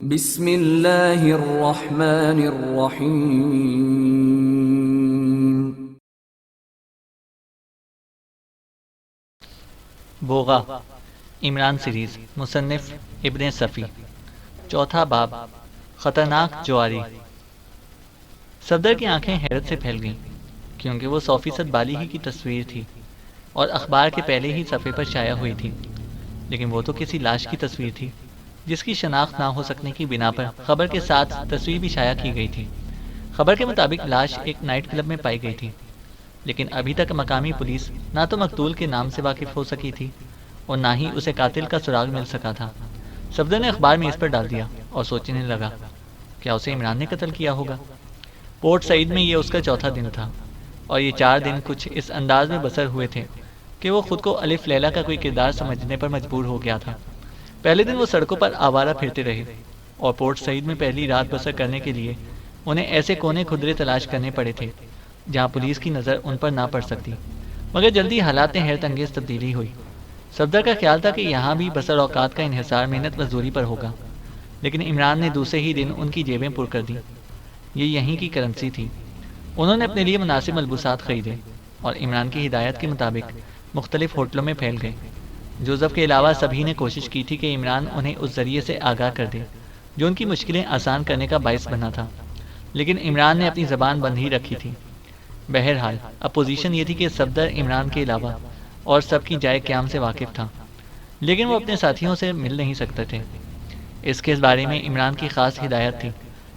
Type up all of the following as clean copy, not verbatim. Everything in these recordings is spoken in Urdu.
بسم اللہ الرحمن الرحیم۔ بوغا عمران سیریز، مصنف ابن صفی۔ چوتھا باب، خطرناک جواری۔ صفدر کی آنکھیں حیرت سے پھیل گئیں، کیونکہ وہ 100% بالی ہی کی تصویر تھی اور اخبار کے پہلے ہی صفحے پر شائع ہوئی تھی، لیکن وہ تو کسی لاش کی تصویر تھی جس کی شناخت نہ ہو سکنے کی بنا پر خبر کے ساتھ تصویر بھی شائع کی گئی تھی۔ خبر کے مطابق لاش ایک نائٹ کلب میں پائی گئی تھی، لیکن ابھی تک مقامی پولیس نہ تو مقتول کے نام سے واقف ہو سکی تھی اور نہ ہی اسے قاتل کا سراغ مل سکا تھا۔ صفدر نے اخبار میں اس پر ڈال دیا اور سوچنے لگا، کیا اسے عمران نے قتل کیا ہوگا؟ پورٹ سعید میں یہ اس کا چوتھا دن تھا اور یہ 4 دن کچھ اس انداز میں بسر ہوئے تھے کہ وہ خود کو الف لیلہ کا کوئی کردار سمجھنے پر مجبور ہو گیا تھا۔ پہلے دن وہ سڑکوں پر آوارہ پھرتے رہے اور پورٹ سعید میں پہلی رات بسر کرنے کے لیے انہیں ایسے کونے کھدرے تلاش کرنے پڑے تھے جہاں پولیس کی نظر ان پر نہ پڑ سکتی، مگر جلدی حالات میں حیرت انگیز تبدیلی ہوئی۔ صفدر کا خیال تھا کہ یہاں بھی بسر اوقات کا انحصار محنت مزدوری پر ہوگا، لیکن عمران نے دوسرے ہی دن ان کی جیبیں پر کر دیں۔ یہ یہیں کی کرنسی تھی۔ انہوں نے اپنے لیے مناسب ملبوسات خریدے اور عمران کی ہدایت کے مطابق مختلف ہوٹلوں میں پھیل گئے۔ جوزف کے علاوہ سبھی نے کوشش کی تھی کہ عمران انہیں اس ذریعے سے آگاہ کر دے جو ان کی مشکلیں آسان کرنے کا باعث بنا تھا، لیکن عمران نے اپنی زبان بند ہی رکھی تھی۔ بہرحال اب پوزیشن یہ تھی کہ صفدر عمران کے علاوہ اور سب کی جائے قیام سے واقف تھا، لیکن وہ اپنے ساتھیوں سے مل نہیں سکتے تھے۔ اس کے بارے میں عمران کی خاص ہدایت تھی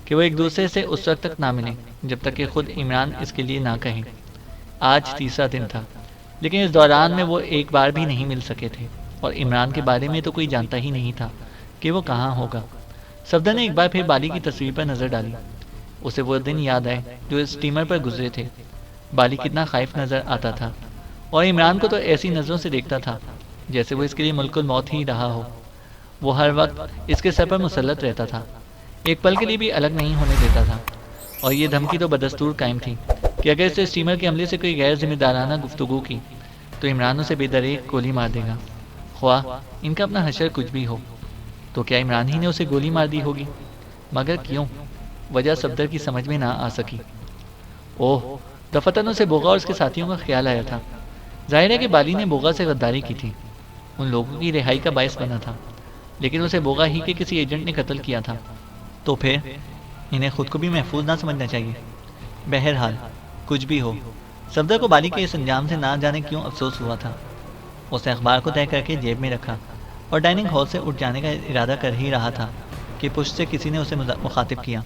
کہ وہ ایک دوسرے سے اس وقت تک نہ ملیں جب تک کہ خود عمران اس کے لیے نہ کہیں۔ آج تیسرا دن تھا، لیکن اس دوران میں وہ ایک بار بھی نہیں مل سکے تھے اور عمران کے بارے میں تو کوئی جانتا ہی نہیں تھا کہ وہ کہاں ہوگا۔ صفدر نے ایک بار پھر بالی کی تصویر پر نظر ڈالی۔ اسے وہ دن یاد آئے جو اس اسٹیمر پر گزرے تھے۔ بالی کتنا خائف نظر آتا تھا اور عمران کو تو ایسی نظروں سے دیکھتا تھا جیسے وہ اس کے لیے ملک الموت ہی رہا ہو۔ وہ ہر وقت اس کے سر پر مسلط رہتا تھا، ایک پل کے لیے بھی الگ نہیں ہونے دیتا تھا، اور یہ دھمکی تو بدستور قائم تھی کہ اگر اسے اسٹیمر کے عملے سے کوئی غیر ذمہ دارانہ گفتگو کی تو عمران اسے بے دریغ گولی مار دے گا، خواہ ان کا اپنا حشر کچھ بھی ہو۔ تو کیا عمران ہی نے اسے گولی مار دی ہوگی؟ مگر کیوں؟ وجہ صفدر کی سمجھ میں نہ آ سکی۔ اوہ، دفتن اسے بوغا اور اس کے ساتھیوں کا خیال آیا تھا۔ ظاہر ہے کہ بالی نے بوغا سے غداری کی تھی، ان لوگوں کی رہائی کا باعث بنا تھا، لیکن اسے بوغا ہی کے کسی ایجنٹ نے قتل کیا تھا، تو پھر انہیں خود کو بھی محفوظ نہ سمجھنا چاہیے۔ بہرحال کچھ بھی ہو، صفدر کو بالی کے اس انجام سے نہ جانے کیوں افسوس ہوا تھا۔ اس نے اخبار کو طے کر کے جیب میں رکھا اور ڈائننگ ہال سے اٹھ جانے کا ارادہ کر ہی رہا تھا کہ پشت سے کسی نے اسے مخاطب کیا۔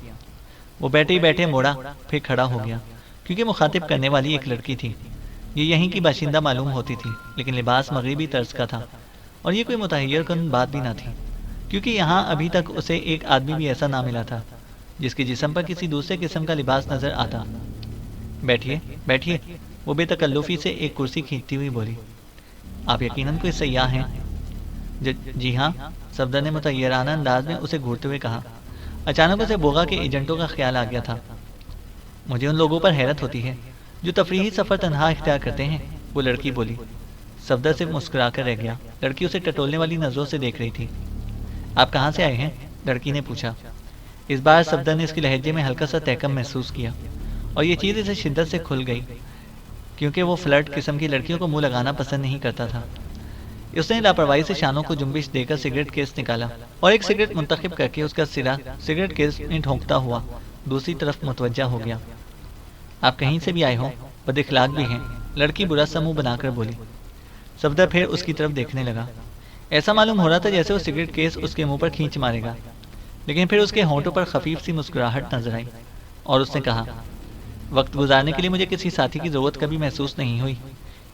وہ بیٹھے ہی بیٹھے موڑا، پھر کھڑا ہو گیا، کیونکہ مخاطب کرنے والی ایک لڑکی تھی۔ یہ یہیں کی باشندہ معلوم ہوتی تھی، لیکن لباس مغربی طرز کا تھا اور یہ کوئی متحیر کن بات بھی نہ تھی، کیونکہ یہاں ابھی تک اسے ایک آدمی بھی ایسا نہ ملا تھا جس کے جسم پر کسی دوسرے قسم کا لباس نظر آتا۔ بیٹھیے بیٹھیے، وہ بے تکلفی سے ایک کرسی کھینچتی ہوئی بولی۔ آپ یقیناً کوئی سیاح ہیں؟ جی ہاں، صفدر نے متحیرانہ انداز میں اسے گھورتے ہوئے کہا۔ اچانک اسے بوغا کے ایجنٹوں کا خیال آ گیا تھا۔ مجھے ان لوگوں پر حیرت ہوتی ہے جو تفریحی سفر تنہا اختیار کرتے ہیں، وہ لڑکی بولی۔ صفدر سے مسکرا کر رہ گیا۔ لڑکی اسے ٹٹولنے والی نظروں سے دیکھ رہی تھی۔ آپ کہاں سے آئے ہیں؟ لڑکی نے پوچھا۔ اس بار صفدر نے اس کے لہجے میں ہلکا سا تحکم محسوس کیا اور یہ چیز اسے شدت سے کھل گئی، کیونکہ وہ فلرٹ قسم کی لڑکیوں کو منہ لگانا پسند نہیں کرتا تھا۔ اس نے لاپرواہی سے شانوں کو جنبش دے کر سگریٹ کیس نکالا اور ایک سگریٹ منتخب کر کے اس کا سرا سگریٹ کیس میں ڈھونکتا ہوا دوسری طرف متوجہ ہو گیا۔ آپ کہیں سے بھی آئے ہو، بد اخلاق بھی ہیں، لڑکی برا سا منہ بنا کر بولی۔ صفدر پھر اس کی طرف دیکھنے لگا۔ ایسا معلوم ہو رہا تھا جیسے وہ سگریٹ کیس اس کے منہ پر کھینچ مارے گا، لیکن پھر اس کے ہونٹوں پر خفیف سی مسکراہٹ نظر آئی اور اس نے کہا، وقت گزارنے کے لیے مجھے کسی ساتھی کی ضرورت کبھی محسوس نہیں ہوئی،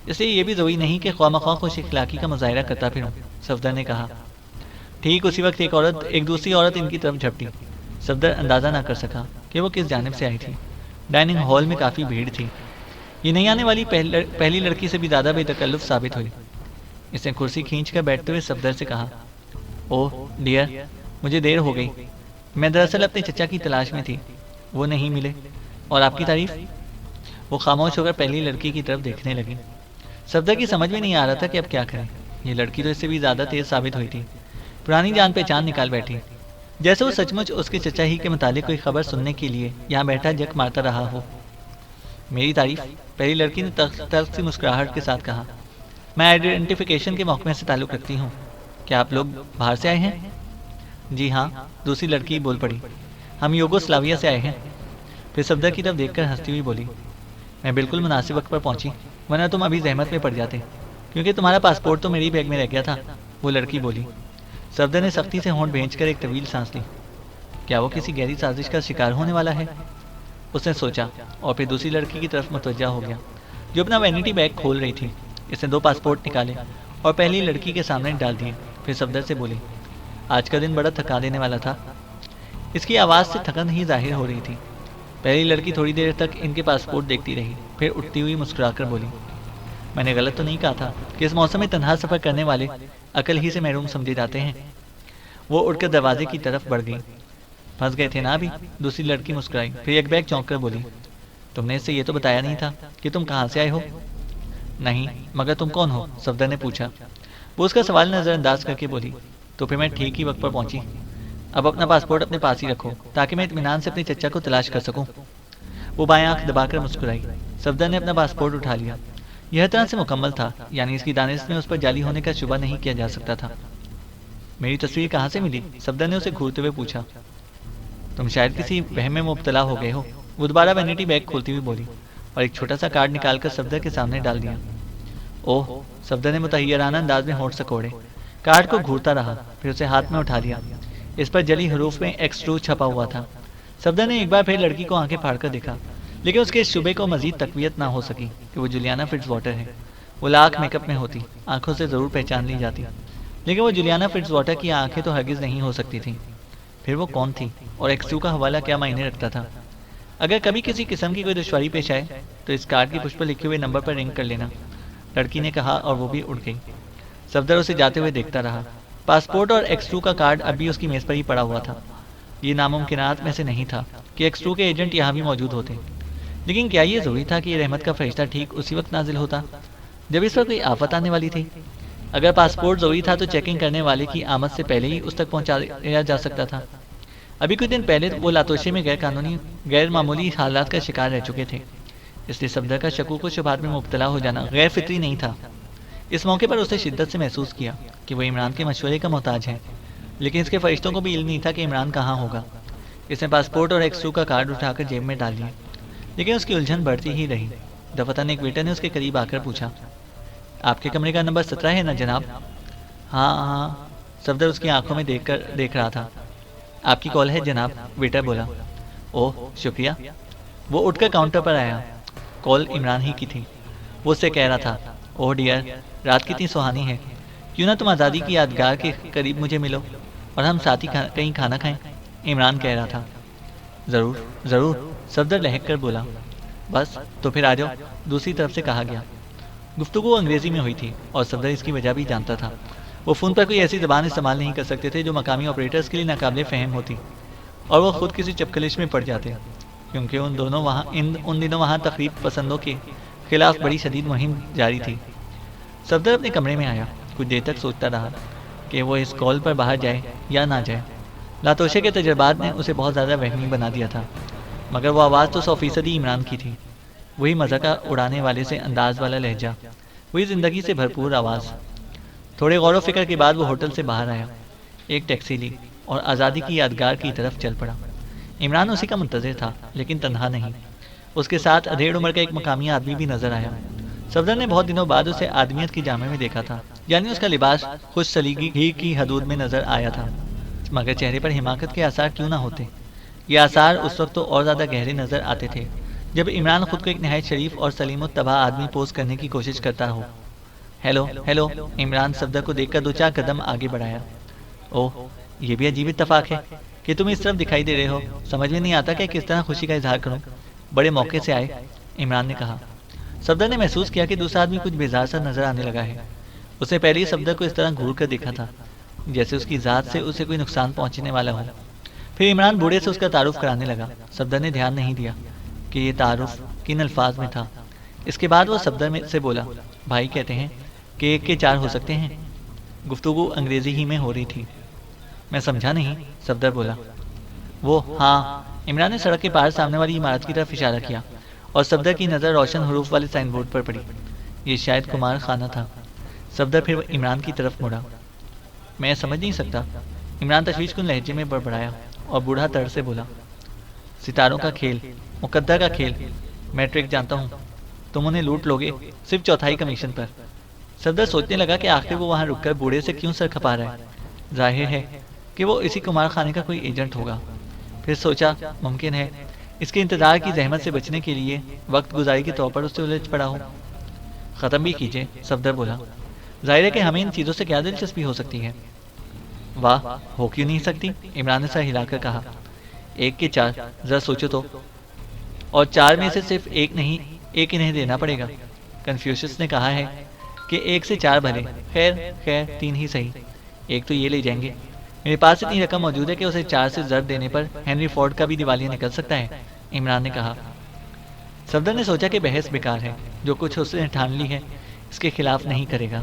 اس لیے یہ بھی ضروری نہیں کہ خواہ مخواہ خوش اخلاقی کا مظاہرہ کرتا پھروں، صفدر نے کہا۔ ٹھیک اسی وقت ایک دوسری عورت ان کی طرف جھپٹی۔ صفدر اندازہ نہ کر سکا کہ وہ کس جانب سے آئی تھی۔ ڈائننگ ہال میں کافی بھیڑ تھی۔ یہ نہیں آنے والی پہلی لڑکی سے بھی زیادہ بے تکلف ثابت ہوئی۔ اس نے کرسی کھینچ کر بیٹھتے ہوئے صفدر سے کہا، اوہ ڈیئر، مجھے دیر ہو گئی، میں دراصل اپنے چچا کی تلاش میں تھی، وہ نہیں ملے، اور آپ کی تعریف؟ وہ خاموش ہو کر پہلی لڑکی کی طرف دیکھنے لگی۔ صفدر کی سمجھ میں نہیں آ رہا تھا کہ اب کیا کریں۔ یہ لڑکی تو اس سے بھی زیادہ تیز ثابت ہوئی تھی، پرانی جان پہچان نکال بیٹھی۔ جیسے وہ سچ مچ اس کے چچا ہی کے متعلق کوئی خبر سننے کے لیے یہاں بیٹھا جک مارتا رہا ہو۔ میری تعریف؟ پہلی لڑکی نے تلخ سی مسکراہٹ کے ساتھ کہا۔ میں آئیڈینٹیفیکیشن کے محکمے سے تعلق رکھتی ہوں۔ کیا آپ لوگ باہر سے آئے ہیں؟ جی ہاں، دوسری لڑکی بول پڑی۔ ہم یوگوسلاویا سے آئے ہیں۔ پھر صفدر کی طرف دیکھ کر ہنستی ہوئی بولی، میں بالکل مناسب وقت پر پہنچی، ورنہ تم ابھی زحمت میں پڑ جاتے، کیونکہ تمہارا پاسپورٹ تو میری بیگ میں رہ گیا تھا، وہ لڑکی بولی۔ صفدر نے سختی سے ہونٹ بھینچ کر ایک طویل سانس لی۔ کیا وہ کسی گہری سازش کا شکار ہونے والا ہے؟ اس نے سوچا، اور پھر دوسری لڑکی کی طرف متوجہ ہو گیا جو اپنا وینٹی بیگ کھول رہی تھی۔ اس نے 2 پاسپورٹ نکالے اور پہلی لڑکی کے سامنے ڈال دیے۔ پھر صفدر سے بولی، آج کا دن بڑا تھکا دینے والا تھا۔ اس کی آواز سے تھکن ہی ظاہر ہو رہی تھی۔ پہلی لڑکی تھوڑی دیر تک ان کے پاسپورٹ دیکھتی رہی، پھر اٹھتی ہوئی مسکرا کر بولی، میں نے غلط تو نہیں کہا تھا کہ اس موسم میں تنہا سفر کرنے والے عقل ہی سے محروم سمجھے جاتے ہیں؟ وہ اٹھ کر دروازے کی طرف بڑھ گئی۔ پھنس گئے تھے نا ابھی؟ دوسری لڑکی مسکرائی، پھر ایک بیگ چونک کر بولی، تم نے اس سے یہ تو بتایا نہیں تھا کہ تم کہاں سے آئے ہو؟ نہیں، مگر تم کون ہو؟ صفدر نے پوچھا۔ وہ اس کا سوال نظر انداز کر کے بولی، تو پھر میں ٹھیک ہی وقت پر پہنچی۔ اب اپنا پاسپورٹ اپنے پاس ہی رکھو تاکہ میں اطمینان سے اپنے چچا کو تلاش کر سکوں۔ وہ بائیں آنکھ دبا کر مسکرائی۔ صفدر نے اپنا پاسپورٹ اٹھا لیا۔ یہ طرح سے مکمل تھا، یعنی اس کی دانست میں اس پر جعلی ہونے کا شبہ نہیں کیا جا سکتا تھا۔ میری تصویر کہاں سے ملی؟ صفدر نے اسے گھورتے ہوئے پوچھا۔ تم شاید کسی وہم میں مبتلا ہو گئے ہو، وہ دوبارہ وینٹی بیگ کھولتی ہوئی بولی، اور ایک چھوٹا سا کارڈ نکال کر صفدر کے سامنے ڈال دیا۔ اوہ، صفدر نے متحیرانہ انداز میں ہونٹ سکوڑے۔ کارڈ کو گھورتا رہا، پھر اسے ہاتھ میں اٹھا لیا۔ اس پر جلی حروف میں ایکس2 چھپا ہوا تھا۔ صفدر نے ایک بار پھر لڑکی کو آنکھیں پھاڑ کر دیکھا، لیکن اس کے اس شبے کو مزید تقویت نہ ہو سکی کہ وہ جولیانا فٹز واٹر ہے۔ وہ لاکھ میک اپ میں ہوتی، آنکھوں سے ضرور پہچان لی جاتی، لیکن وہ جولیانا فٹز واٹر کی آنکھیں تو ہرگز نہیں ہو سکتی تھیں۔ پھر وہ کون تھی، اور ایکس2 کا حوالہ کیا معنی رکھتا تھا؟ اگر کبھی کسی قسم کی کوئی دشواری پیش آئے تو اس کارڈ کی پشت پر لکھے ہوئے نمبر پر رنگ کر لینا، لڑکی نے کہا، اور وہ بھی اڑ گئی۔ صفدر اسے جاتے ہوئے دیکھتا رہا۔ پاسپورٹ اور ایکس2 کا کارڈ اب بھی اس کی میز پر ہی پڑا ہوا تھا۔ یہ ناممکنات میں سے نہیں تھا کہ ایکس2 کے ایجنٹ یہاں بھی موجود ہوتے، لیکن کیا یہ ضروری تھا کہ یہ رحمت کا فرشتہ ٹھیک اسی وقت نازل ہوتا جب اس پر کوئی آفت آنے والی تھی؟ اگر پاسپورٹ ضروری تھا تو چیکنگ کرنے والے کی آمد سے پہلے ہی اس تک پہنچایا جا سکتا تھا۔ ابھی کچھ دن پہلے وہ لاتوشے میں غیر معمولی حالات کا شکار رہ چکے تھے، اس لیے صفدر کا شکوک و شبہات میں مبتلا ہو جانا غیر فطری نہیں تھا۔ اس موقع پر اسے شدت سے محسوس کیا کہ وہ عمران کے مشورے کا محتاج ہے، لیکن اس کے فرشتوں کو بھی علم نہیں تھا کہ عمران کہاں ہوگا۔ اس نے پاسپورٹ اور ایکس2 کا کارڈ اٹھا کر جیب میں ڈال لیا، لیکن اس کی الجھن بڑھتی ہی رہی۔ دفتر ایک ویٹر نے اس کے قریب آ کر پوچھا، آپ کے کمرے کا نمبر 17 ہے نا جناب؟ ہاں، صفدر اس کی آنکھوں میں دیکھ رہا تھا۔ آپ کی کال ہے جناب، ویٹر بولا۔ اوہ شکریہ۔ وہ اٹھ کر کاؤنٹر پر آیا۔ کال عمران ہی کی تھی۔ وہ اس سے کہہ رہا تھا، اوہ ڈیئر، رات کتنی سہانی ہے، کیوں نہ تم آزادی کی یادگار کے قریب مجھے ملو اور ہم ساتھ ہی کہیں کھانا کھائیں؟ عمران کہہ رہا تھا۔ ضرور ضرور، صفدر لہک کر بولا۔ بس تو پھر آ جاؤ، دوسری طرف سے کہا گیا۔ گفتگو انگریزی میں ہوئی تھی اور صفدر اس کی وجہ بھی جانتا تھا۔ وہ فون پر کوئی ایسی زبان استعمال نہیں کر سکتے تھے جو مقامی آپریٹرز کے لیے ناقابل فہم ہوتی، اور وہ خود کسی چپکلش میں پڑ جاتے، کیونکہ ان دنوں وہاں تقریب پسندوں کے خلاف بڑی شدید مہم جاری تھی۔ صفدر اپنے کمرے میں آیا، کچھ دیر تک سوچتا رہا کہ وہ اس کال پر باہر جائے یا نہ جائے۔ لاتوشے کے تجربات نے اسے بہت زیادہ وہمی بنا دیا تھا، مگر وہ آواز تو 100% عمران کی تھی، وہی مذاق اڑانے والے سے انداز والا لہجہ، وہی زندگی سے بھرپور آواز۔ تھوڑے غور و فکر کے بعد وہ ہوٹل سے باہر آیا، ایک ٹیکسی لی اور آزادی کی یادگار کی طرف چل پڑا۔ عمران اسی کا منتظر تھا، لیکن تنہا نہیں۔ اس کے ساتھ ادھیڑ عمر کا ایک مقامی آدمی بھی نظر آیا۔ صفدر نے بہت دنوں بعد اسے آدمیت کی جامع میں دیکھا تھا، یعنی اس کا لباس خوش سلیقگی ہی کی حدود میں نظر آیا تھا، مگر چہرے پر حماقت کے آثار کیوں نہ ہوتے؟ یہ آثار اس وقت تو اور زیادہ گہرے نظر آتے تھے جب عمران خود کو ایک نہایت شریف اور سلیم الطبع آدمی پوز کرنے کی کوشش کرتا ہو۔ ہیلو، عمران صفدر کو دیکھ کر 2-4 قدم آگے بڑھایا۔ اوہ، یہ بھی عجیب اتفاق ہے کہ تم اس طرف دکھائی دے رہے ہو، سمجھ میں نہیں آتا کہ کس طرح خوشی کا اظہار کروں۔ بڑے موقع سے آئے، عمران نے کہا۔ صفدر نے محسوس کیا کہ دوسرا آدمی کچھ بیزار سا نظر آنے لگا ہے۔ اس نے پہلے ہی صفدر کو اس طرح گھور کر دیکھا تھا جیسے اس کی ذات سے اسے کوئی نقصان پہنچنے والا ہو۔ پھر عمران بوڑھے سے اس کا تعارف کرانے لگا۔ صفدر نے دھیان نہیں دیا کہ یہ تعارف کن الفاظ میں تھا۔ اس کے بعد وہ صفدر میں سے بولا، بھائی کہتے ہیں کہ 1 کے 4 ہو سکتے ہیں۔ گفتگو انگریزی ہی میں ہو رہی تھی۔ میں سمجھا نہیں، صفدر بولا۔ وہ ہاں، عمران نے سڑک کے پار سامنے والی عمارت کی طرف اشارہ کیا اور صفدر کی نظر روشن حروف والے سائن بورڈ پر پڑی۔ یہ شاید کمار خانہ تھا۔ صفدر پھر عمران کی طرف مڑا۔ میں سمجھ نہیں سکتا، عمران تشویش کن لہجے میں بڑبڑایا اور بوڑھا تڑ سے بولا، ستاروں کا کھیل، مقدر کا کھیل، میں ٹرک جانتا ہوں، تم انہیں لوٹ لوگے صرف چوتھائی کمیشن پر۔ صفدر سوچنے لگا کہ آخر وہ وہاں رک کر بوڑھے سے کیوں سر کھپا رہا ہے۔ ظاہر ہے کہ وہ اسی کمار خانے کا کوئی ایجنٹ ہوگا۔ پھر سوچا ممکن ہے اس کے انتظار کی زحمت سے بچنے کے لیے وقت گزاری کے طور پر اس سے الجھ پڑا ہو۔ ختم بھی کیجیے، صفدر بولا، ظاہر ہے کہ ہمیں ان چیزوں سے کیا دلچسپی ہو سکتی ہے۔ واہ، ہو کیوں نہیں سکتی، عمران نے سر ہلا کر کہا۔ ایک کے چار، ذرا سوچو تو، اور چار میں سے صرف ایک نہیں، ایک انہیں دینا پڑے گا۔ کنفیوشس نے کہا ہے کہ ایک سے چار بھلے، خیر تین ہی صحیح، ایک تو یہ لے جائیں گے۔ میرے پاس اتنی رقم موجود ہے کہ اسے چار سے ضرب دینے پر ہنری فورڈ کا بھی دیوالیہ نکل سکتا ہے، عمران نے کہا۔ صفدر نے سوچا کہ بحث بیکار ہے، جو کچھ اس نے ٹھان لی ہے اس کے خلاف نہیں کرے گا،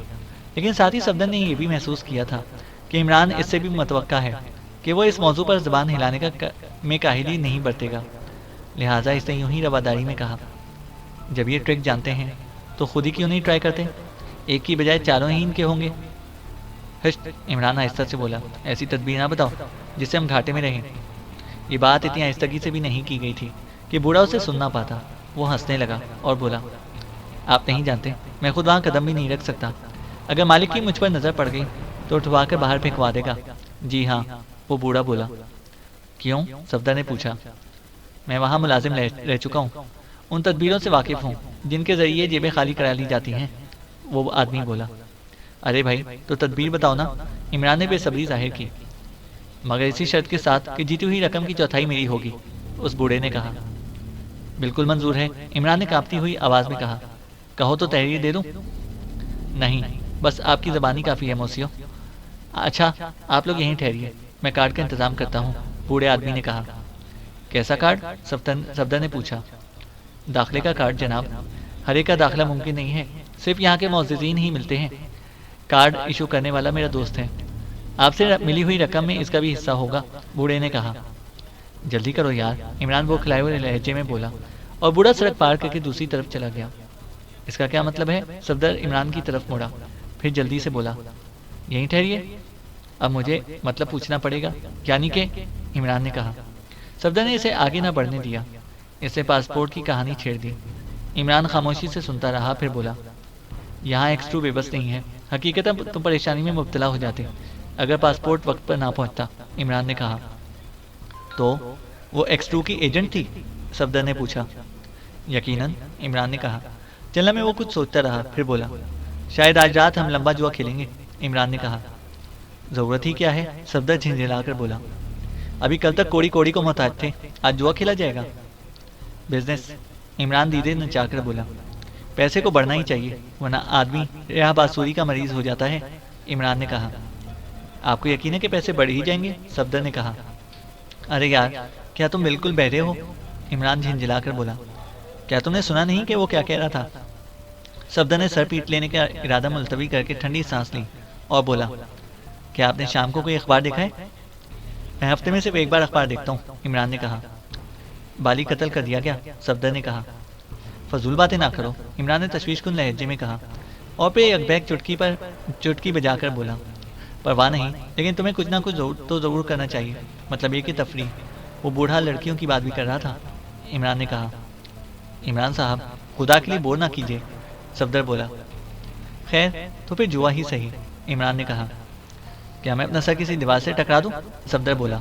لیکن ساتھ ہی صفدر نے یہ بھی محسوس کیا تھا کہ عمران اس سے بھی متوقع ہے کہ وہ اس موضوع پر زبان ہلانے میں کاہلی نہیں برتے گا، لہٰذا اس نے یوں ہی رواداری میں کہا، جب یہ ٹرک جانتے ہیں تو خود ہی کیوں نہیں ٹرائی کرتے، ایک کی بجائے چاروں ہی ان کے ہوں گے۔ ہشت، عمران آہستہ سے بولا، ایسی تدبیر نہ بتاؤ جس سے ہم گھاٹے میں رہیں۔ یہ بات اتنی آہستگی سے بھی نہیں کی گئی تھی کہ بوڑھا اسے سن نہ پاتا۔ وہ ہنسنے لگا اور بولا، آپ نہیں جانتے، میں خود وہاں قدم بھی نہیں رکھ سکتا، اگر مالک کی مجھ پر نظر پڑ گئی تو اٹھوا کر باہر پھینکوا دے گا۔ جی ہاں، وہ بوڑھا بولا۔ کیوں؟ صفدر نے پوچھا۔ میں وہاں ملازم رہ چکا ہوں، ان تدبیروں سے واقف ہوں جن کے ذریعے جیبیں خالی کرا لی جاتی ہیں، وہ آدمی بولا۔ ارے بھائی، تو تدبیر بتاؤ نا، عمران نے بے صبری ظاہر کی۔ مگر اسی شرط کے ساتھ کہ جیتی ہوئی رقم کی چوتھائی میری ہوگی، اس بوڑھے نے کہا۔ بالکل منظور ہے، عمران نے کانپتی ہوئی آواز میں کہا۔ کہو تو تحریر دے دوں؟ نہیں، بس آپ کی زبانی کافی ہے موسیو۔ اچھا، آپ لوگ یہیں ٹھہریے، میں کارڈ کا انتظام کرتا ہوں، بوڑھے آدمی نے کہا۔ کیسا کارڈ؟ صفدر نے پوچھا۔ داخلے کا کارڈ جناب، ہر ایک کا داخلہ ممکن نہیں ہے، صرف یہاں کے معززین ہی ملتے ہیں۔ کارڈ ایشو کرنے والا میرا دوست ہے، آپ سے ملی ہوئی رقم میں اس کا بھی حصہ ہوگا، بوڑھے نے کہا۔ جلدی کرو یار، عمران وہ کھلائے ہوئے لہجے میں بولا، اور بوڑھا سڑک پار کر کے دوسری طرف چلا گیا۔ اس کا کیا مطلب ہے؟ صفدر عمران کی طرف مڑا، پھر جلدی سے بولا، یہیں ٹھہریے، اب مجھے مطلب پوچھنا پڑے گا، یعنی کہ، عمران نے کہا۔ صفدر نے اسے آگے نہ بڑھنے دیا، اس نے پاسپورٹ کی کہانی چھیڑ دی۔ عمران خاموشی سے سنتا رہا، پھر بولا، یہاں ایکسٹرو بے بس نہیں ہے، حقیقت تم پریشانی میں مبتلا ہو جاتے اگر پاسپورٹ وقت پر نہ پہنچتا، عمران نے کہا۔ تو وہ ایکس2 کی ایجنٹ تھی؟ صفدر نے پوچھا۔ یقیناً، عمران نے کہا۔ چلنا میں وہ کچھ سوچتا رہا، پھر بولا، شاید آج رات ہم لمبا جوا کھیلیں گے، عمران نے کہا۔ ضرورت ہی کیا ہے؟ صفدر جھنجھلا کر بولا، ابھی کل تک کوڑی کوڑی کو محتاج تھے، آج جوا کھیلا جائے گا؟ بزنس، عمران دیدے نچا کر بولا۔ پیسے کو بڑھنا ہی چاہیے، ورنہ آدمی رہا باسوری کا مریض ہو جاتا ہے، عمران نے کہا۔ آپ کو یقین ہے کہ پیسے بڑھ ہی جائیں گے؟ صفدر نے کہا۔ ارے یار، کیا تم بالکل بہرے ہو؟ عمران جھنجھلا کر بولا۔ کیا تم نے سنا نہیں کہ وہ کیا کہہ رہا تھا؟ صفدر نے سر پیٹ لینے کا ارادہ ملتوی کر کے ٹھنڈی سانس لی اور بولا، کیا آپ نے شام کو کوئی اخبار دیکھا ہے؟ میں ہفتے میں صرف ایک بار اخبار دیکھتا ہوں، عمران نے کہا۔ بالی قتل کر دیا گیا، صفدر نے کہا۔ فضول باتیں نہ کرو، عمران نے تشویش کن لہجے میں کہا، اور پھر ایک بیگ چٹکی بجا کر بولا، پرواہ نہیں، لیکن تمہیں کچھ نہ کچھ تو ضرور کرنا چاہیے، مطلب یہ کہ تفریح۔ وہ بوڑھا لڑکیوں کی بات بھی کر رہا تھا، عمران نے کہا۔ عمران صاحب، خدا کے لیے بور نہ کیجیے، صفدر بولا۔ خیر، تو پھر جوا ہی صحیح، عمران نے کہا۔ کیا میں اپنا سر کسی دیوار سے ٹکرا دوں؟ صفدر بولا۔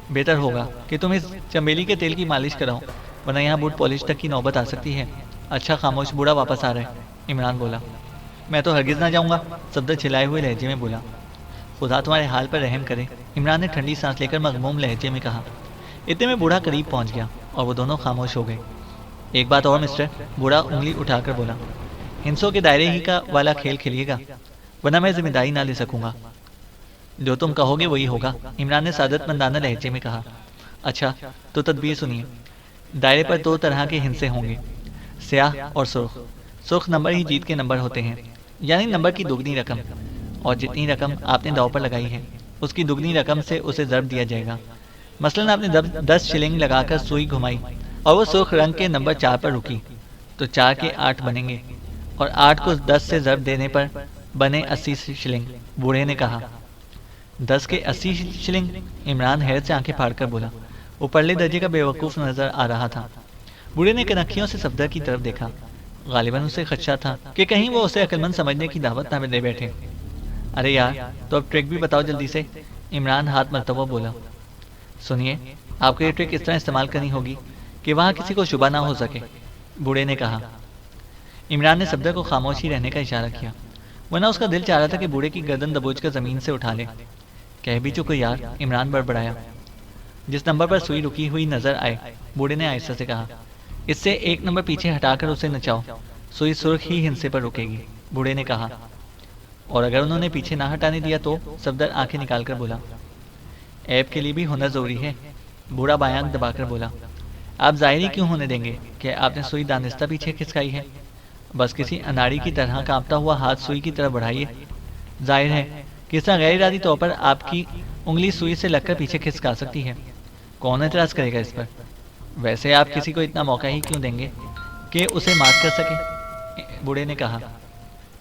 بہتر ہوگا کہ تم اس چمیلی کے تیل کی مالش کراؤ، ورنہ یہاں بوٹ پالش تک کی نوبت آ سکتی ہے۔ اچھا خاموش، بوڑھا واپس آ رہا ہے، عمران بولا۔ میں تو ہرگز نہ جاؤں گا، صفدر چھلائے ہوئے لہجے میں بولا۔ خدا تمہارے حال پر رحم کرے، عمران نے ٹھنڈی سانس لے کر مغموم لہجے میں کہا۔ اتنے میں بوڑھا قریب پہنچ گیا اور وہ دونوں خاموش ہو گئے۔ ایک بات اور مسٹر، بوڑھا انگلی اٹھا کر بولا، ہنسوں کے دائرے ہی کا والا کھیل کھیلیے گا، ورنہ میں ذمہ داری نہ لے سکوں گا۔ جو تم کہو گے وہی ہوگا، عمران نے سعادت مندانہ لہجے میں کہا۔ اچھا، تو تدبیر سنیے۔ دائرے پر دو طرح کے ہنسے ہوں گے، سیاہ اور سرخ۔ سرخ نمبر ہی جیت کے نمبر ہوتے ہیں، یعنی نمبر کی دوگنی رقم، اور جتنی رقم آپ نے داؤ پر لگائی ہے اس کی دگنی رقم سے اسے ضرب دیا جائے گا۔ مثلاً آپ نے 10 شلنگ لگا کر سوئی گھمائی اور وہ سرخ رنگ کے نمبر 4 پر رکی تو 4 کے 8 بنیں گے، اور 8 کو 10 سے ضرب دینے پر بنے 80 شلنگ۔ بوڑھے نے کہا 10 کے 80 شلنگ؟ عمران حیرت سے آنکھیں پھاڑ کر بولا۔ وہ پرلے درجے کا بیوقوف نظر آ رہا تھا۔ بوڑھے نے کنکھیوں سے صفدر کی طرف دیکھا۔ غالباً اسے خدشہ تھا کہ کہیں وہ اسے عقلمند سمجھنے کی دعوت نہ دے بیٹھے۔ ارے یار، تو اب ٹرک بھی بتاؤ جلدی سے، عمران ہاتھ ملتا ہوا بولا۔ سنیے، آپ کو یہ ٹرک اس طرح استعمال کرنی ہوگی کہ وہاں کسی کو شبہ نہ ہو سکے، بوڑھے نے کہا۔ عمران نے صفدر کو خاموشی رہنے کا اشارہ کیا، ورنہ اس کا دل چاہ رہا تھا کہ بوڑھے کی گردن دبوچ کر زمین سے اٹھا لے۔ کہہ بھی چکو یار، عمران بڑبڑایا۔ جس نمبر پر سوئی رکی ہوئی نظر آئے، بوڑھے نے آہستہ سے کہا، اس سے 1 نمبر پیچھے ہٹا کر اسے نچاؤ، سوئی سرخ ہی ہندسے پر رکے گی، بوڑھے نے کہا۔ اور اگر انہوں نے پیچھے نہ ہٹانے دیا تو؟ صفدر آنکھیں نکال کر بولا۔ عیب کے لیے بھی ہنر ضروری ہے، بوڑھا بایاں دبا کر بولا۔ آپ ظاہری کیوں ہونے دیں گے کہ آپ نے سوئی دانستہ پیچھے کھسکائی ہے؟ بس کسی اناڑی کی طرح کانپتا ہوا ہاتھ سوئی کی طرف بڑھائیے۔ ظاہر ہے کہ اس طرح غیر ارادی طور پر آپ کی انگلی سوئی سے لگ کر پیچھے کھسکا سکتی ہے۔ کون اعتراض کرے گا اس پر؟ ویسے آپ کسی کو اتنا موقع ہی کیوں دیں گے کہ اسے مات کر سکے؟ بوڑھے نے کہا۔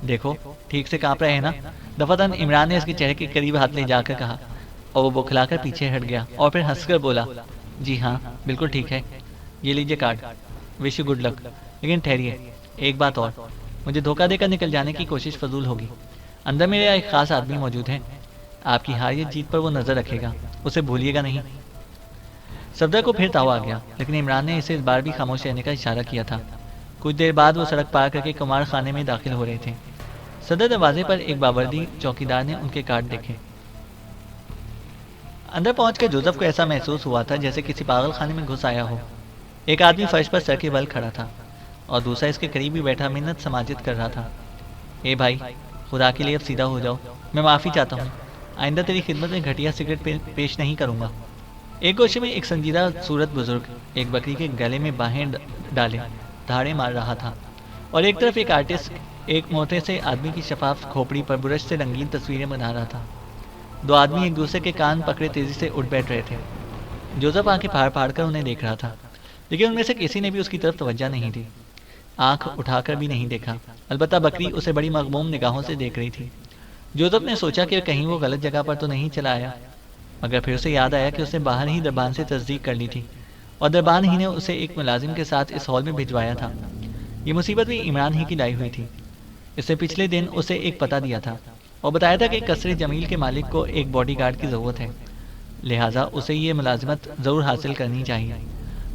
دیکھو ٹھیک سے کانپ رہے ہیں نا؟ دفعتاً عمران نے اس کے چہرے کے قریب ہاتھ لے جا کر کہا، اور وہ بکھلا کر پیچھے ہٹ گیا اور پھر ہنس کر بولا، جی ہاں بالکل ٹھیک ہے، یہ لیجیے card, wish you good luck. لیکن ٹھہریے، ایک بات اور، مجھے دھوکہ دے کر نکل جانے کی کوشش فضول ہوگی۔ اندر میرا ایک خاص آدمی موجود ہے، آپ کی ہار یا جیت پر وہ نظر رکھے گا، اسے بھولیے گا نہیں۔ صفدر کو پھر تاؤ آ گیا، لیکن عمران نے اسے اس بار بھی خاموش رہنے کا اشارہ کیا تھا۔ کچھ دیر بعد وہ سڑک پار کر کے کمار خانے میں داخل ہو رہے تھے۔ صدر دروازے پر ایک باوردی چوکیدار نے ان کے کارڈ دیکھے۔ اندر پہنچ کر جوزف کو ایسا محسوس ہوا تھا جیسے کسی پاگل خانے میں گھس آیا ہو۔ ایک آدمی فرش پر سر کے بل کھڑا تھا اور دوسرا اس کے قریب ہی بیٹھا منت سماجت کر رہا تھا۔ اے بھائی، خدا کے لیے اب سیدھا ہو جاؤ، میں معافی چاہتا ہوں، آئندہ تیری خدمت میں گھٹیا سگریٹ پیش نہیں کروں گا۔ ایک گوشے میں ایک سنجیدہ صورت بزرگ ایک بکری کے گلے میں باہیں ڈالے دھاڑے مار رہا تھا، اور ایک طرف ایک آرٹسٹ ایک موٹے سے آدمی کی شفاف کھوپڑی پر برش سے رنگین تصویریں بنا رہا تھا۔ دو آدمی ایک دوسرے کے کان پکڑے تیزی سے اٹھ بیٹھ رہے تھے۔ جوزف آنکھیں پھاڑ پھاڑ کر انہیں دیکھ رہا تھا، لیکن ان میں سے کسی نے بھی اس کی طرف توجہ نہیں دی، آنکھ اٹھا کر بھی نہیں دیکھا۔ البتہ بکری اسے بڑی مغموم نگاہوں سے دیکھ رہی تھی۔ جوزف نے سوچا کہ کہیں وہ غلط جگہ پر تو نہیں چلا آیا، مگر پھر اسے یاد آیا کہ اس نے باہر ہی دربان سے تصدیق کر لی تھی، اور دربان ہی نے اسے ایک ملازم کے ساتھ اس ہال میں بھجوایا تھا۔ یہ مصیبت بھی عمران ہی کی لائی ہوئی تھی۔ اس نے پچھلے دن اسے ایک پتہ دیا تھا اور بتایا تھا کہ قصر جمیل کے مالک کو ایک باڈی گارڈ کی ضرورت ہے، لہٰذا اسے یہ ملازمت ضرور حاصل کرنی چاہیے۔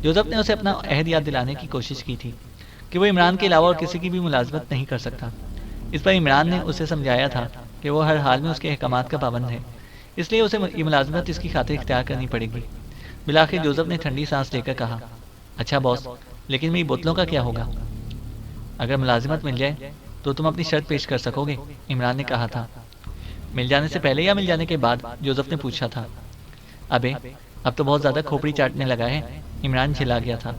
جوزف نے اسے اپنا عہد یاد دلانے کی کوشش کی تھی کہ وہ عمران کے علاوہ اور کسی کی بھی ملازمت نہیں کر سکتا۔ اس پر عمران نے اسے سمجھایا تھا کہ وہ ہر حال میں اس کے احکامات کا پابند ہے، اس لیے اسے یہ ملازمت اس کی خاطر اختیار کرنی پڑے گی۔ بالآخر جوزف نے ٹھنڈی سانس لے کر کہا، اچھا باس، لیکن میری بوتلوں کا کیا ہوگا؟ اگر ملازمت مل جائے تو تم اپنی شرط پیش کر سکو گے، عمران نے کہا تھا۔ مل جانے سے پہلے یا مل جانے کے بعد؟ جوزف نے پوچھا تھا۔ ابے اب تو بہت زیادہ کھوپڑی چاٹنے لگا ہے، عمران چلا گیا تھا۔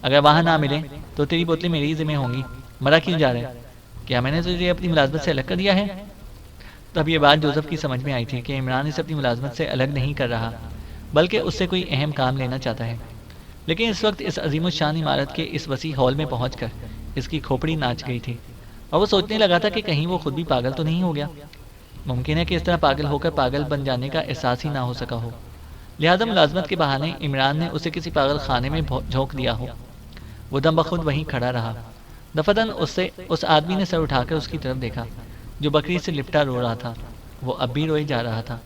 اگر وہاں نہ ملے تو تیری بوتلیں میری ہی ذمہ ہوں گی، مرا کیوں جا رہا ہے؟ کیا میں نے تجھے اپنی ملازمت سے الگ کر دیا ہے؟ تب یہ بات جوزف کی سمجھ میں آئی تھی کہ عمران اسے اپنی ملازمت سے الگ نہیں کر رہا، بلکہ اس سے کوئی اہم کام لینا چاہتا ہے۔ لیکن اس وقت اس عظیم الشان عمارت کے اس وسیع ہال میں پہنچ کر اس کی کھوپڑی ناچ گئی تھی، اور وہ سوچنے لگا تھا کہ کہیں وہ خود بھی پاگل تو نہیں ہو گیا۔ ممکن ہے کہ اس طرح پاگل ہو کر پاگل بن جانے کا احساس ہی نہ ہو سکا ہو، لہذا ملازمت کے بہانے عمران نے اسے کسی پاگل خانے میں جھونک دیا ہو۔ وہ دم بخود وہیں کھڑا رہا۔ دفعتاً اس آدمی نے سر اٹھا کر اس کی طرف دیکھا جو بکری سے لپٹا رو رہا تھا۔ وہ اب بھی روئے جا رہا تھا،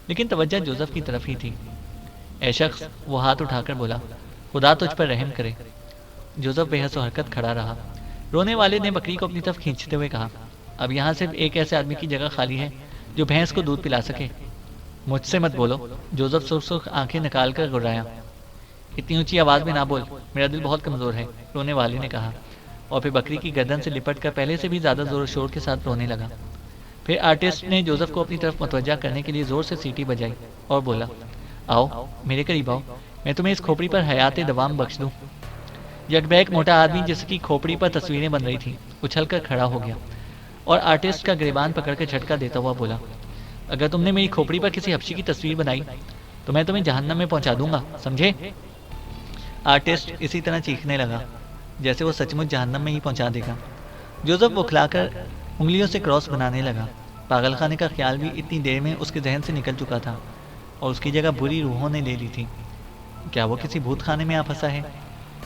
لیکن توجہ جوزف کی طرف ہی تھی۔ اے شخص، وہ ہاتھ اٹھا کر بولا، خدا تجھ پر رحم کرے۔ جوزف بے حس و حرکت کھڑا رہا۔ رونے والے نے بکری کو اپنی طرف کھینچتے ہوئے کہا، اب یہاں صرف ایک ایسے آدمی کی جگہ خالی ہے جو بھینس کو دودھ پلا سکے۔ مجھ سے مت بولو، جوزف سرخ سرخ آنکھیں نکال کر گھرایا۔ اتنی اونچی آواز میں نہ بول، میرا دل بہت کمزور ہے، رونے والے نے کہا، اور پھر بکری کی گردن سے لپٹ کر پہلے سے بھی زیادہ زور و شور کے ساتھ رونے لگا۔ پھر آرٹسٹ نے جوزف کو اپنی طرف متوجہ کرنے کے لیے زور سے سیٹی بجائی اور بولا، آؤ میرے قریب آؤ، میں تمہیں اس کھوپڑی پر حیات دوام بخش دوں۔ یک بیک موٹا آدمی جس کی کھوپڑی پر تصویریں بن رہی تھیں اچھل کر کھڑا ہو گیا اور آرٹسٹ کا گریبان پکڑ کر جھٹکا دیتا ہوا بولا، اگر تم نے میری کھوپڑی پر کسی حبشی کی تصویر بنائی تو میں تمہیں جہنم میں پہنچا دوں گا، سمجھے؟ آرٹسٹ اسی طرح چیخنے لگا جیسے وہ سچ مچ جہنم میں ہی پہنچا دے گا۔ جوزف بکھلا کر انگلیوں سے کراس بنانے لگا۔ پاگل خانے کا خیال بھی اتنی دیر میں اس کے ذہن سے نکل چکا تھا اور اس کی جگہ بری روحوں نے لے لی تھی۔ کیا وہ کسی بھوت خانے میں آ پھنسا ہے؟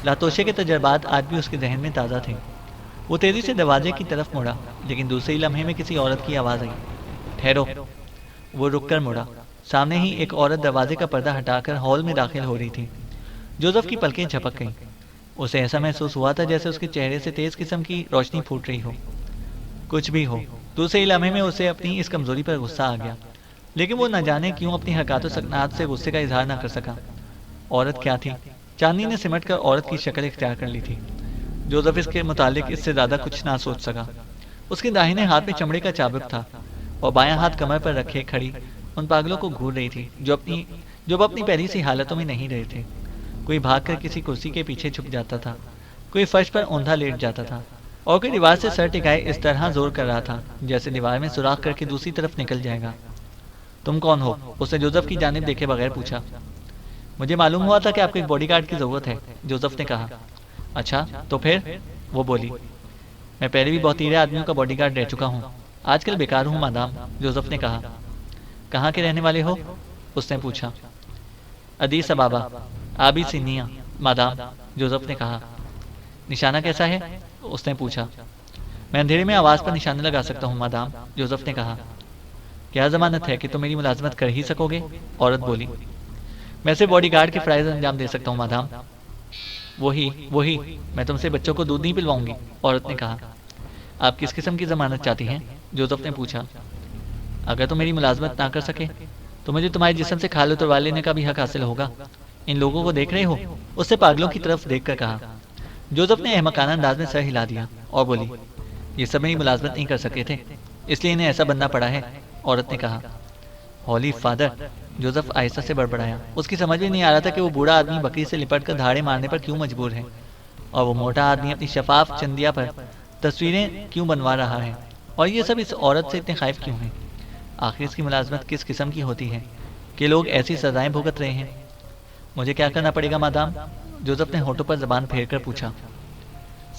لاتوشے کے تجربات آج بھی اس کے ذہن میں تازہ تھے۔ وہ تیزی سے دروازے کی طرف مڑا، لیکن دوسرے ہی لمحے میں کسی عورت کی آواز آئی، ٹھہرو۔ وہ رک کر مڑا۔ سامنے ہی ایک عورت دروازے کا پردہ ہٹا کر ہال میں داخل ہو رہی تھی۔ جوزف کی پلکیں جھپک گئیں۔ اسے ایسا محسوس ہوا تھا جیسے اس کے چہرے سے تیز قسم کی روشنی پھوٹ رہی ہو۔ کچھ بھی ہو، دوسرے ہی لمحے میں اسے اپنی اس کمزوری پر غصہ آ گیا، لیکن وہ نہ جانے کیوں اپنی حرکات و سکنات سے غصے کا اظہار نہ کر سکا۔ عورت کیا تھی؟ چاندنی نے سمٹ کر عورت کی شکل اختیار کر لی تھی۔ جوزف اس کے متعلق اس سے زیادہ کچھ نہ سوچ سکا۔ اس کے داہنے ہاتھ میں چمڑے کا چابک تھا اور بایاں ہاتھ کمر پر رکھے کھڑی ان پاگلوں کو گھور رہی تھی جو اپنی پہلی سی حالتوں میں نہیں رہے تھے۔ کوئی بھاگ کر کسی کرسی کے پیچھے چھپ جاتا تھا، کوئی فرش پر اوندھا لیٹ جاتا تھا، اور کوئی دیوار سے سر ٹکائے اس طرح زور کر رہا تھا جیسے دیوار میں سوراخ کر کے دوسری طرف نکل جائے گا۔ تم کون ہو؟ اس نے جوزف کی جانب دیکھے بغیر پوچھا۔ مجھے معلوم ہوا تھا کہ آپ کو ایک باڈی گارڈ کی ضرورت ہے، جوزف نے کہا۔ اچھا تو پھر؟ وہ بولی۔ میں پہلے بھی بہت تیرے آدمیوں کا باڈی گارڈ رہ چکا ہوں، آج کل بیکار ہوں مادام، جوزف نے کہا۔ کہاں کے رہنے والے ہو؟ اس نے پوچھا۔ ادیس ابابا، آبی سینیا مادام، جوزف نے کہا۔ نشانہ کیسا ہے؟ اس نے پوچھا۔ میں اندھیرے میں آواز پر نشانہ لگا سکتا ہوں مادام، جوزف نے کہا۔ کیا ضمانت ہے کہ تم میری ملازمت کر ہی سکو گے؟ عورت بولی۔ میں صرف باڈی گارڈ کے فرائض انجام دے سکتا ہوں مادام۔ وہی، میں تم سے بچوں کو دودھ نہیں پلواؤں گی، عورت نے کہا۔ آپ کس قسم کی ضمانت چاہتی ہیں؟ جوزف نے پوچھا۔ اگر تم میری ملازمت نہ کر سکے تو مجھے تمہارے جسم سے کھال اتروا لینے کا بھی حق حاصل ہوگا۔ ان لوگوں کو دیکھ رہے ہو؟ اس سے پاگلوں کی طرف دیکھ کر کہا۔ جوزف نے احمقانہ انداز میں سر ہلا دیا اور بولی، یہ سب میری ملازمت نہیں کر سکے تھے، اس لیے انہیں ایسا بننا پڑا ہے، عورت نے کہا۔ ہولی فادر، جوزف آہستہ سے بڑبڑایا۔ اس کی سمجھ میں نہیں آ رہا تھا کہ وہ بوڑھا آدمی بکری سے لپٹ کر دھاڑے مارنے پر کیوں مجبور ہے، اور وہ موٹا آدمی اپنی شفاف چندیا پر تصویریں کیوں بنوا رہا ہے، اور یہ سب اس عورت سے اتنے خائف کیوں ہیں۔ آخر اس کی ملازمت کس قسم کی ہوتی ہے کہ لوگ ایسی سزائیں بھگت رہے ہیں؟ مجھے کیا کرنا پڑے گا مادام؟ جوزف نے ہونٹوں پر زبان پھیر کر پوچھا۔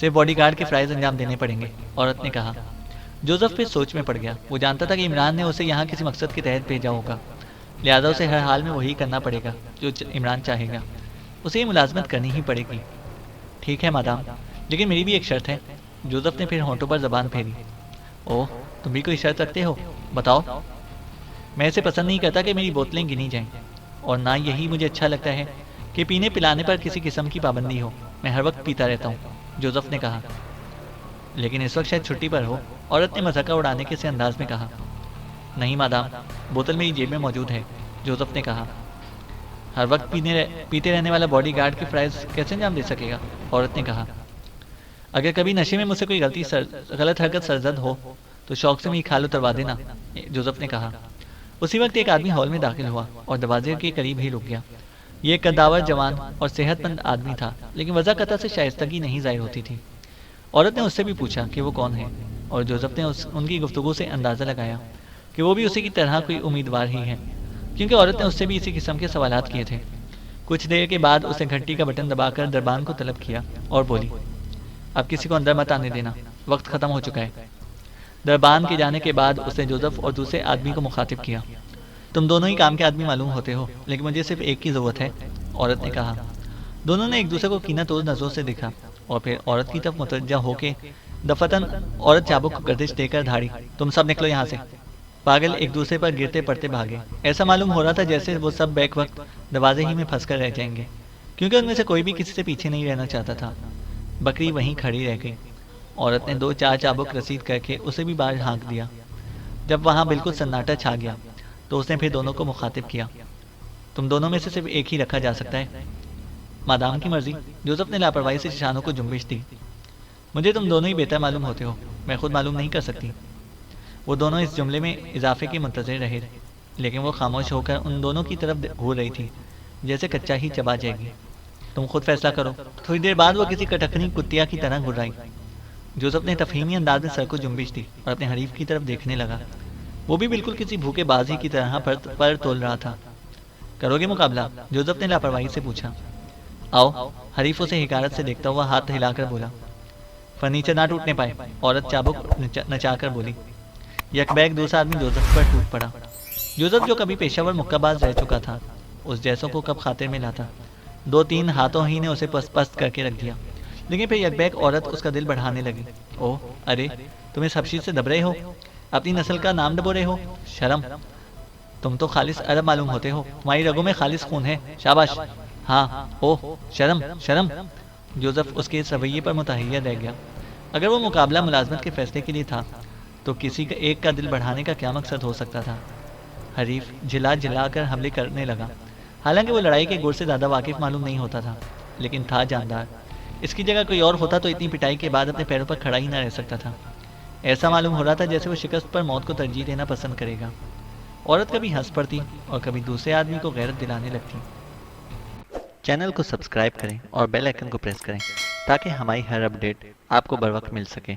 صرف باڈی گارڈ کے فرائض انجام دینے پڑیں گے، عورت نے کہا۔ جوزف پھر سوچ میں پڑ گیا۔ وہ جانتا تھا کہ عمران نے اسے یہاں کسی مقصد کے تحت بھیجا ہوگا، لہذا اسے ہر حال میں وہی کرنا پڑے گا جو عمران چاہے گا۔ اسے یہ ملازمت کرنی ہی پڑے گی۔ ٹھیک ہے مادام، لیکن میری بھی ایک شرط ہے، جوزف نے پھر ہونٹوں پر زبان پھیری۔ اوہ، تم بھی کوئی شرط رکھتے ہو؟ بتاؤ۔ میں اسے پسند نہیں کرتا کہ میری بوتلیں گنی جائیں، اور نہ یہی مجھے اچھا لگتا ہے کہ پینے پلانے پر کسی قسم کی پابندی ہو۔ میں ہر وقت پیتا رہتا ہوں، جوزف نے کہا۔ لیکن اس وقت شاید چھٹی پر ہو، عورت نے مذاقہ اڑانے کے سے انداز میں کہا۔ نہیں مادام، بوتل میری جیب میں موجود ہے، جوزف نے کہا۔ ہر وقت پیتے رہنے والا باڈی گارڈ کے فرائض کیسے انجام دے سکے گا؟ عورت نے کہا۔ اگر کبھی نشے میں مجھ سے کوئی غلط حرکت سرزد ہو تو شوق سے میری کھال اتروا دینا، جوزف نے کہا۔ اسی وقت ایک آدمی ہال میں داخل ہوا اور دروازے کے قریب ہی رک گیا۔ یہ ایک قداور جوان اور صحت مند آدمی تھا، لیکن وضع قطع سے شائستگی نہیں ظاہر ہوتی تھی۔ عورت نے اس سے بھی پوچھا کہ وہ کون ہے، اور جوزف نے ان کی گفتگو سے اندازہ لگایا کہ وہ بھی اسی کی طرح کوئی امیدوار ہی ہے، کیونکہ عورت نے اس سے بھی اسی قسم کے سوالات کیے تھے۔ کچھ دیر کے بعد اس نے گھنٹی کا بٹن دبا کر دربان کو طلب کیا اور بولی، اب کسی کو اندر مت آنے دینا، وقت ختم ہو چکا ہے۔ دربان کے جانے کے بعد اس نے جوزف اور دوسرے آدمی کو مخاطب کیا۔ تم دونوں ہی کام کے آدمی معلوم ہوتے ہو، لیکن مجھے صرف ایک کی ضرورت ہے، عورت نے کہا۔ دونوں نے ایک دوسرے کو کینہ توز نظروں سے دیکھا اور پھر عورت کی طرف متوجہ ہو کے دفتن عورت چابک کو گردش دے کر دھاڑی، تم سب نکلو یہاں سے۔ پاگل ایک دوسرے پر گرتے پڑتے بھاگے۔ ایسا معلوم ہو رہا تھا جیسے وہ سب بیک وقت دروازے ہی میں پھنس کر رہ جائیں گے، کیونکہ ان میں سے کوئی بھی کسی سے پیچھے نہیں رہنا چاہتا تھا۔ بکری وہیں کھڑی رہ گئی۔ عورت نے 2-4 چابک رسید کر کے اسے بھی باہر ہانک دیا۔ جب وہاں بالکل سناٹا چھا گیا تو اس نے پھر دونوں کو مخاطب کیا۔ تم دونوں میں سے صرف ایک ہی رکھا جا سکتا ہے، مادام کی مرضی، جوزف نے لاپرواہی سے شانوں کو جنبش دی۔ مجھے تم دونوں ہی بہتر معلوم ہوتے ہو، میں خود معلوم نہیں کر سکتی۔ وہ دونوں اس جملے میں اضافے کے منتظر رہے، لیکن وہ خاموش ہو کر ان دونوں کی طرف گھور رہی تھی جیسے کچا ہی چبا جائے گی۔ تم خود فیصلہ کرو۔ تھوڑی دیر بعد وہ کسی کٹکھنی کتیا کی طرح گھرائی۔ جوزف نے تفہیمی انداز میں سر کو جنبش دی اور اپنے حریف کی طرف دیکھنے لگا۔ وہ بھی بالکل کسی بھوکے بازی کی طرح پر تول رہا تھا۔ کرو گے مقابلہ؟ جوزف نے لاپرواہی سے پوچھا۔ آؤ، حریف اسے حکارت سے دیکھتا ہوا ہاتھ ہلا کر بولا۔ فرنیچر نہ ٹوٹنے پائے، عورت چابک نچا کر بولی۔ یک بیگ دوسرا آدمی جوزف پر ٹوٹ پڑا۔ جوزف جو کبھی پیشہ ور مکہ باز رہ چکا تھا، اس جیسوں کو کب خاطر میں لاتا۔ 2-3 ہاتھوں ہی نے اسے پست کر کے رکھ دیا، لیکن پھر یک بیگ عورت اس کا دل بڑھانے لگی۔ اوہ، ارے تم اس حبشی سے دب رہے ہو، اپنی نسل کا نام ڈبو رہے ہو، شرم! تم تو خالص عرب معلوم ہوتے ہو، تمہاری رگوں میں خالص خون ہے، شاباش! ہاں، اوہ شرم شرم! جوزف اس کے اس رویے پر متحیر رہ گیا۔ اگر وہ مقابلہ ملازمت کے فیصلے کے لیے تھا تو کسی کا ایک کا دل بڑھانے کا کیا مقصد ہو سکتا تھا؟ حریف جلا کر حملے کرنے لگا، حالانکہ وہ لڑائی کے گور سے زیادہ واقف معلوم نہیں ہوتا تھا، لیکن تھا جاندار۔ اس کی جگہ کوئی اور ہوتا تو اتنی پٹائی کے بعد اپنے پیروں پر کھڑا ہی نہ رہ سکتا تھا۔ ایسا معلوم ہو رہا تھا جیسے وہ شکست پر موت کو ترجیح دینا پسند کرے گا۔ عورت کبھی ہنس پڑتی اور کبھی دوسرے آدمی کو غیرت دلانے لگتی۔ چینل کو سبسکرائب کریں اور بیل آئیکن کو پریس کریں تاکہ ہماری ہر اپڈیٹ آپ کو بر وقت مل سکے۔